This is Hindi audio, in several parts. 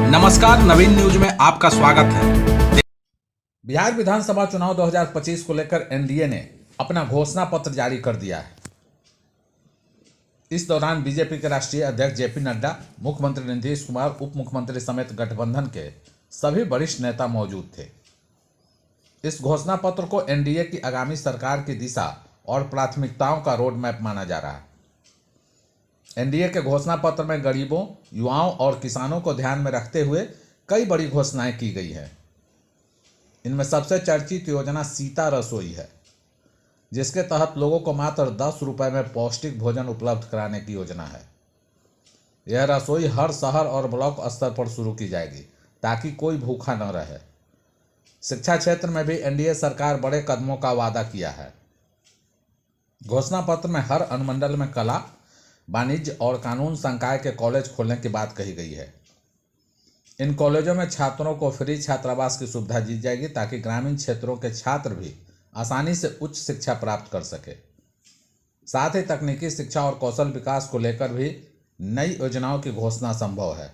नमस्कार, नवीन न्यूज में आपका स्वागत है। बिहार विधानसभा चुनाव 2025 को लेकर एनडीए ने अपना घोषणा पत्र जारी कर दिया है। इस दौरान बीजेपी के राष्ट्रीय अध्यक्ष जेपी नड्डा, मुख्यमंत्री नीतीश कुमार, उप मुख्यमंत्री समेत गठबंधन के सभी वरिष्ठ नेता मौजूद थे। इस घोषणा पत्र को एनडीए की आगामी सरकार की दिशा और प्राथमिकताओं का रोड मैप माना जा रहा है। एनडीए के घोषणा पत्र में गरीबों, युवाओं और किसानों को ध्यान में रखते हुए कई बड़ी घोषणाएं की गई हैं। इनमें सबसे चर्चित योजना सीता रसोई है, जिसके तहत लोगों को मात्र 10 रुपये में पौष्टिक भोजन उपलब्ध कराने की योजना है। यह रसोई हर शहर और ब्लॉक स्तर पर शुरू की जाएगी ताकि कोई भूखा न रहे। शिक्षा क्षेत्र में भी एनडीए सरकार बड़े कदमों का वादा किया है। घोषणा पत्र में हर अनुमंडल में कला, वाणिज्य और कानून संकाय के कॉलेज खोलने की बात कही गई है। इन कॉलेजों में छात्रों को फ्री छात्रावास की सुविधा दी जाएगी ताकि ग्रामीण क्षेत्रों के छात्र भी आसानी से उच्च शिक्षा प्राप्त कर सके। साथ ही तकनीकी शिक्षा और कौशल विकास को लेकर भी नई योजनाओं की घोषणा संभव है।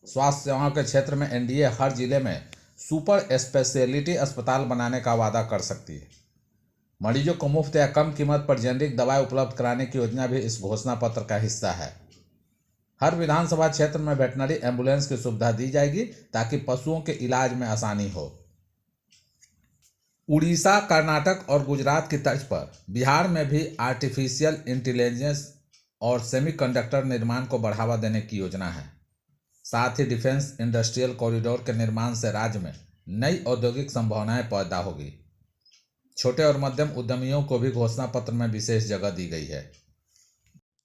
स्वास्थ्य सेवाओं के क्षेत्र में एनडीए हर जिले में सुपर स्पेशलिटी अस्पताल बनाने का वादा कर सकती है। मरीजों को मुफ्त या कम कीमत पर जेनरिक दवाएं उपलब्ध कराने की योजना भी इस घोषणा पत्र का हिस्सा है। हर विधानसभा क्षेत्र में वेटनरी एम्बुलेंस की सुविधा दी जाएगी ताकि पशुओं के इलाज में आसानी हो। उड़ीसा, कर्नाटक और गुजरात की तर्ज पर बिहार में भी आर्टिफिशियल इंटेलिजेंस और सेमीकंडक्टर निर्माण को बढ़ावा देने की योजना है। साथ ही डिफेंस इंडस्ट्रियल कॉरिडोर के निर्माण से राज्य में नई औद्योगिक संभावनाएं पैदा होगी। छोटे और मध्यम उद्यमियों को भी घोषणा पत्र में विशेष जगह दी गई है।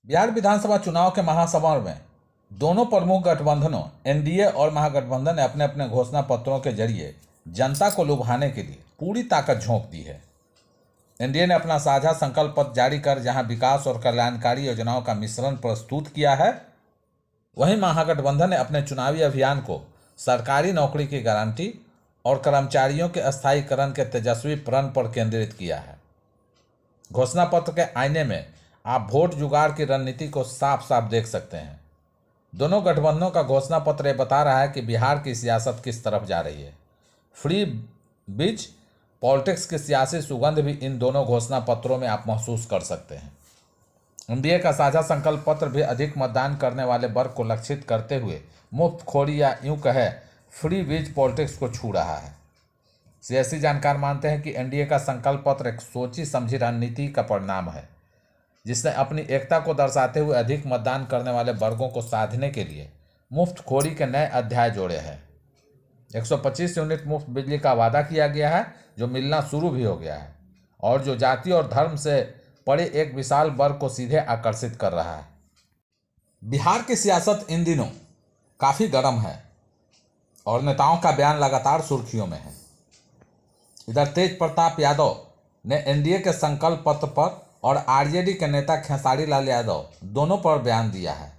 बिहार विधानसभा चुनाव के महासमर में दोनों प्रमुख गठबंधनों एनडीए और महागठबंधन ने अपने अपने घोषणा पत्रों के जरिए जनता को लुभाने के लिए पूरी ताकत झोंक दी है। एनडीए ने अपना साझा संकल्प पत्र जारी कर जहां विकास और कल्याणकारी योजनाओं का मिश्रण प्रस्तुत किया है, वहीं महागठबंधन ने अपने चुनावी अभियान को सरकारी नौकरी की गारंटी और कर्मचारियों के अस्थायीकरण के तेजस्वी प्रण पर केंद्रित किया है। घोषणा पत्र के आईने में आप वोट जुगाड़ की रणनीति को साफ साफ देख सकते हैं। दोनों गठबंधनों का घोषणा पत्र यह बता रहा है कि बिहार की सियासत किस तरफ जा रही है। फ्री बीच पॉलिटिक्स की सियासी सुगंध भी इन दोनों घोषणा पत्रों में आप महसूस कर सकते हैं। एनडीए का साझा संकल्प पत्र भी अधिक मतदान करने वाले वर्ग को लक्षित करते हुए मुफ्तखोरी या यूं कहे फ्री बीज पॉलिटिक्स को छू रहा है। सियासी जानकार मानते हैं कि एनडीए का संकल्प पत्र एक सोची समझी रणनीति का परिणाम है, जिसने अपनी एकता को दर्शाते हुए अधिक मतदान करने वाले वर्गों को साधने के लिए मुफ्तखोरी के नए अध्याय जोड़े हैं। 125 यूनिट मुफ्त बिजली का वादा किया गया है, जो मिलना शुरू भी हो गया है और जो जाति और धर्म से परे एक विशाल वर्ग को सीधे आकर्षित कर रहा है। बिहार की सियासत इन दिनों काफ़ी गर्म है और नेताओं का बयान लगातार सुर्खियों में है। इधर तेज प्रताप यादव ने एनडीए के संकल्प पत्र पर और आरजेडी के नेता खेसारी लाल यादव दोनों पर बयान दिया है।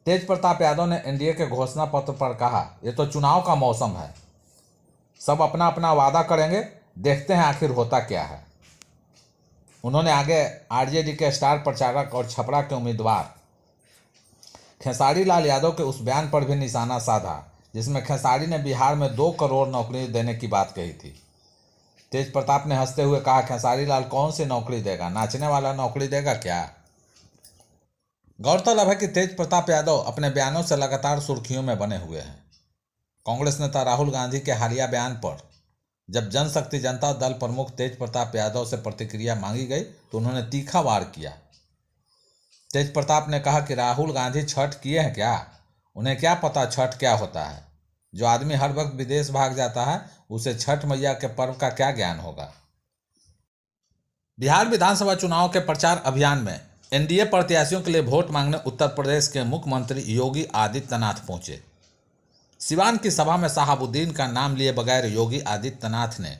तेज प्रताप यादव ने एनडीए के घोषणा पत्र पर कहा, ये तो चुनाव का मौसम है, सब अपना अपना वादा करेंगे, देखते हैं आखिर होता क्या है। उन्होंने आगे आरजेडी के स्टार प्रचारक और छपरा के उम्मीदवार खेसारी लाल यादव के उस बयान पर भी निशाना साधा जिसमें खेसारी ने बिहार में 2 करोड़ नौकरी देने की बात कही थी। तेज प्रताप ने हंसते हुए कहा, खेसारी लाल कौन सी नौकरी देगा, नाचने वाला नौकरी देगा क्या। गौरतलब है कि तेज प्रताप यादव अपने बयानों से लगातार सुर्खियों में बने हुए हैं। कांग्रेस नेता राहुल गांधी के हालिया बयान पर जब जनशक्ति जनता दल प्रमुख तेज प्रताप यादव से प्रतिक्रिया मांगी गई तो उन्होंने तीखा वार किया। तेज प्रताप ने कहा कि राहुल गांधी छठ किए हैं क्या, उन्हें क्या पता छठ क्या होता है। जो आदमी हर वक्त विदेश भाग जाता है उसे छठ मैया के पर्व का क्या ज्ञान होगा। बिहार विधानसभा चुनाव के प्रचार अभियान में एनडीए प्रत्याशियों के लिए वोट मांगने उत्तर प्रदेश के मुख्यमंत्री योगी आदित्यनाथ पहुंचे। सिवान की सभा में शहाबुद्दीन का नाम लिए बगैर योगी आदित्यनाथ ने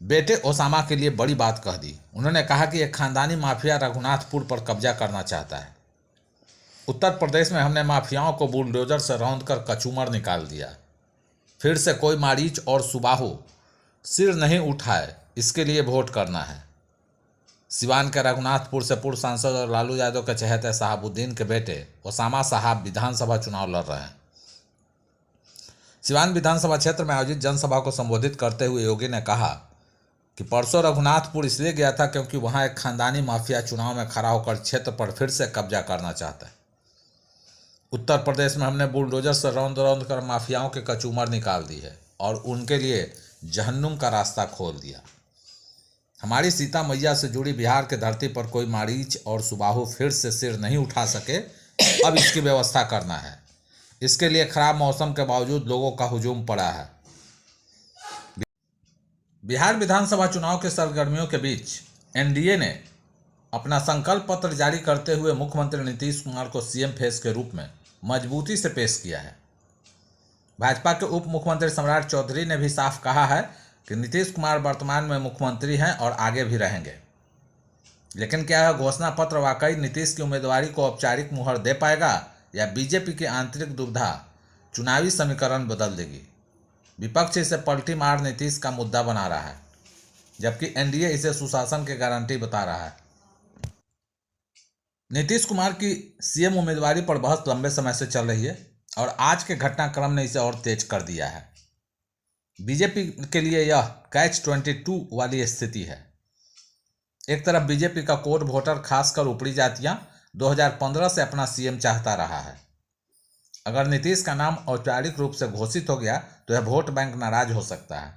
बेटे ओसामा के लिए बड़ी बात कह दी। उन्होंने कहा कि एक खानदानी माफिया रघुनाथपुर पर कब्जा करना चाहता है। उत्तर प्रदेश में हमने माफियाओं को बुलडोजर से रौंदकर कचूमर निकाल दिया। फिर से कोई मारीच और सुबाहु सिर नहीं उठाए, इसके लिए वोट करना है। सिवान के रघुनाथपुर से पूर्व सांसद और लालू यादव के चहेते शहाबुद्दीन के बेटे ओसामा साहब विधानसभा चुनाव लड़ रहे हैं। सिवान विधानसभा क्षेत्र में आयोजित जनसभा को संबोधित करते हुए योगी ने कहा कि परसों रघुनाथपुर इसलिए गया था क्योंकि वहां एक खानदानी माफिया चुनाव में खड़ा होकर क्षेत्र पर फिर से कब्जा करना चाहता है। उत्तर प्रदेश में हमने बुलडोजर से रौंद रौंद कर माफियाओं के कचूमर निकाल दी है और उनके लिए जहन्नुम का रास्ता खोल दिया। हमारी सीता मैया से जुड़ी बिहार की धरती पर कोई मारीच और सुबाहु फिर से सिर नहीं उठा सके। अब इसकी व्यवस्था करना है। इसके लिए खराब मौसम के बावजूद लोगों का हुजूम पड़ा है। बिहार विधानसभा चुनाव के सरगर्मियों के बीच एनडीए ने अपना संकल्प पत्र जारी करते हुए मुख्यमंत्री नीतीश कुमार को सीएम फेस के रूप में मजबूती से पेश किया है। भाजपा के उप मुख्यमंत्री सम्राट चौधरी ने भी साफ कहा है कि नीतीश कुमार वर्तमान में मुख्यमंत्री हैं और आगे भी रहेंगे। लेकिन क्या यह घोषणा पत्र वाकई नीतीश की उम्मीदवारी को औपचारिक मुहर दे पाएगा या बीजेपी की आंतरिक दुविधा चुनावी समीकरण बदल देगी? विपक्ष इसे पलटी मार नीतीश का मुद्दा बना रहा है, जबकि एनडीए इसे सुशासन की गारंटी बता रहा है। नीतीश कुमार की सीएम उम्मीदवारी पर बहस लंबे समय से चल रही है और आज के घटनाक्रम ने इसे और तेज कर दिया है। बीजेपी के लिए यह कैच 22 वाली स्थिति है। एक तरफ बीजेपी का कोर वोटर खासकर ऊपरी जातियां 2015 से अपना सीएम चाहता रहा है। अगर नीतीश का नाम औपचारिक रूप से घोषित हो गया तो यह वोट बैंक नाराज हो सकता है,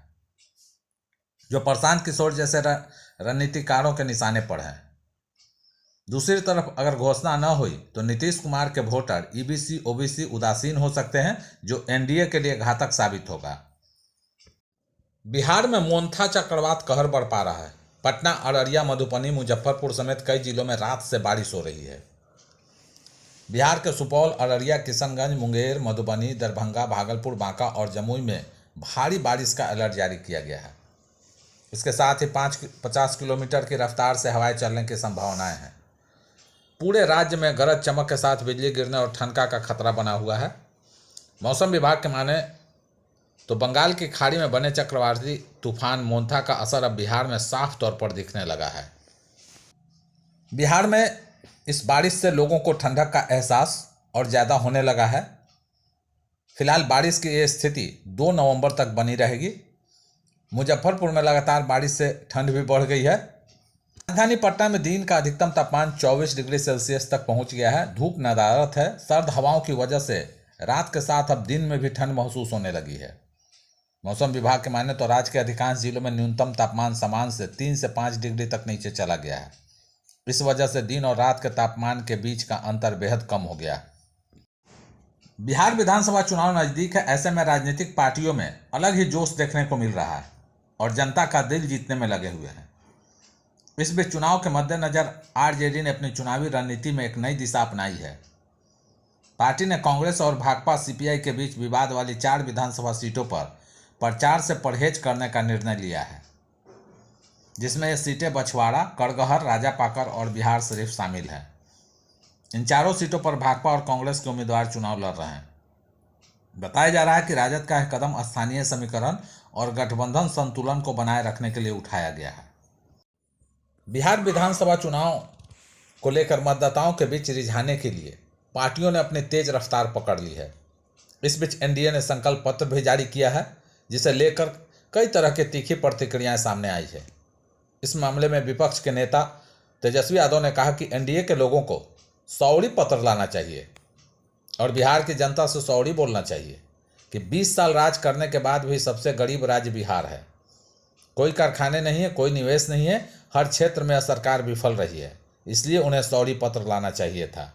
जो प्रशांत किशोर जैसे रणनीतिकारों के निशाने पर है। दूसरी तरफ अगर घोषणा न हुई तो नीतीश कुमार के वोटर ईबीसी ओबीसी उदासीन हो सकते हैं, जो एनडीए के लिए घातक साबित होगा। बिहार में मोन्था चक्रवात कहर बरपा रहा है। पटना, अररिया, मधुबनी, मुजफ्फरपुर समेत कई जिलों में रात से बारिश हो रही है। बिहार के सुपौल, अररिया, किशनगंज, मुंगेर, मधुबनी, दरभंगा, भागलपुर, बांका और जमुई में भारी बारिश का अलर्ट जारी किया गया है। इसके साथ ही 50 किलोमीटर की रफ्तार से हवाएं चलने की संभावनाएं हैं। पूरे राज्य में गरज चमक के साथ बिजली गिरने और ठनका का खतरा बना हुआ है। मौसम विभाग के माने तो बंगाल की खाड़ी में बने चक्रवाती तूफान मोन्था का असर अब बिहार में साफ तौर पर दिखने लगा है। बिहार में इस बारिश से लोगों को ठंडक का एहसास और ज़्यादा होने लगा है। फिलहाल बारिश की ये स्थिति 2 नवंबर तक बनी रहेगी। मुजफ्फरपुर में लगातार बारिश से ठंड भी बढ़ गई है। राजधानी पटना में दिन का अधिकतम तापमान 24 डिग्री सेल्सियस तक पहुंच गया है। धूप नदारत है। सर्द हवाओं की वजह से रात के साथ अब दिन में भी ठंड महसूस होने लगी है। मौसम विभाग के माने तो राज्य के अधिकांश जिलों में न्यूनतम तापमान सामान्य से 3 से 5 डिग्री तक नीचे चला गया है। इस वजह से दिन और रात के तापमान के बीच का अंतर बेहद कम हो गया। बिहार विधानसभा चुनाव नजदीक है। ऐसे में राजनीतिक पार्टियों में अलग ही जोश देखने को मिल रहा है और जनता का दिल जीतने में लगे हुए हैं। इस बीच चुनाव के मद्देनजर आरजेडी ने अपनी चुनावी रणनीति में एक नई दिशा अपनाई है। पार्टी ने कांग्रेस और भाकपा सीपीआई के बीच विवाद वाली 4 विधानसभा सीटों पर प्रचार से परहेज करने का निर्णय लिया है, जिसमें ये सीटें बछवाड़ा, कड़गहर, राजापाकर और बिहार शरीफ शामिल हैं। इन चारों सीटों पर भाकपा और कांग्रेस के उम्मीदवार चुनाव लड़ रहे हैं। बताया जा रहा है कि राजद का यह कदम स्थानीय समीकरण और गठबंधन संतुलन को बनाए रखने के लिए उठाया गया है। बिहार विधानसभा चुनाव को लेकर मतदाताओं के बीच रिझाने के लिए पार्टियों ने अपनी तेज रफ्तार पकड़ ली है। इस बीच एनडीए ने संकल्प पत्र भी जारी किया है, जिसे लेकर कई तरह की तीखी प्रतिक्रियाएं सामने आई है। इस मामले में विपक्ष के नेता तेजस्वी यादव ने कहा कि एनडीए के लोगों को सौड़ी पत्र लाना चाहिए और बिहार की जनता से सौड़ी बोलना चाहिए कि 20 साल राज करने के बाद भी सबसे गरीब राज्य बिहार है। कोई कारखाने नहीं है, कोई निवेश नहीं है, हर क्षेत्र में सरकार विफल रही है, इसलिए उन्हें सौड़ी पत्र लाना चाहिए था।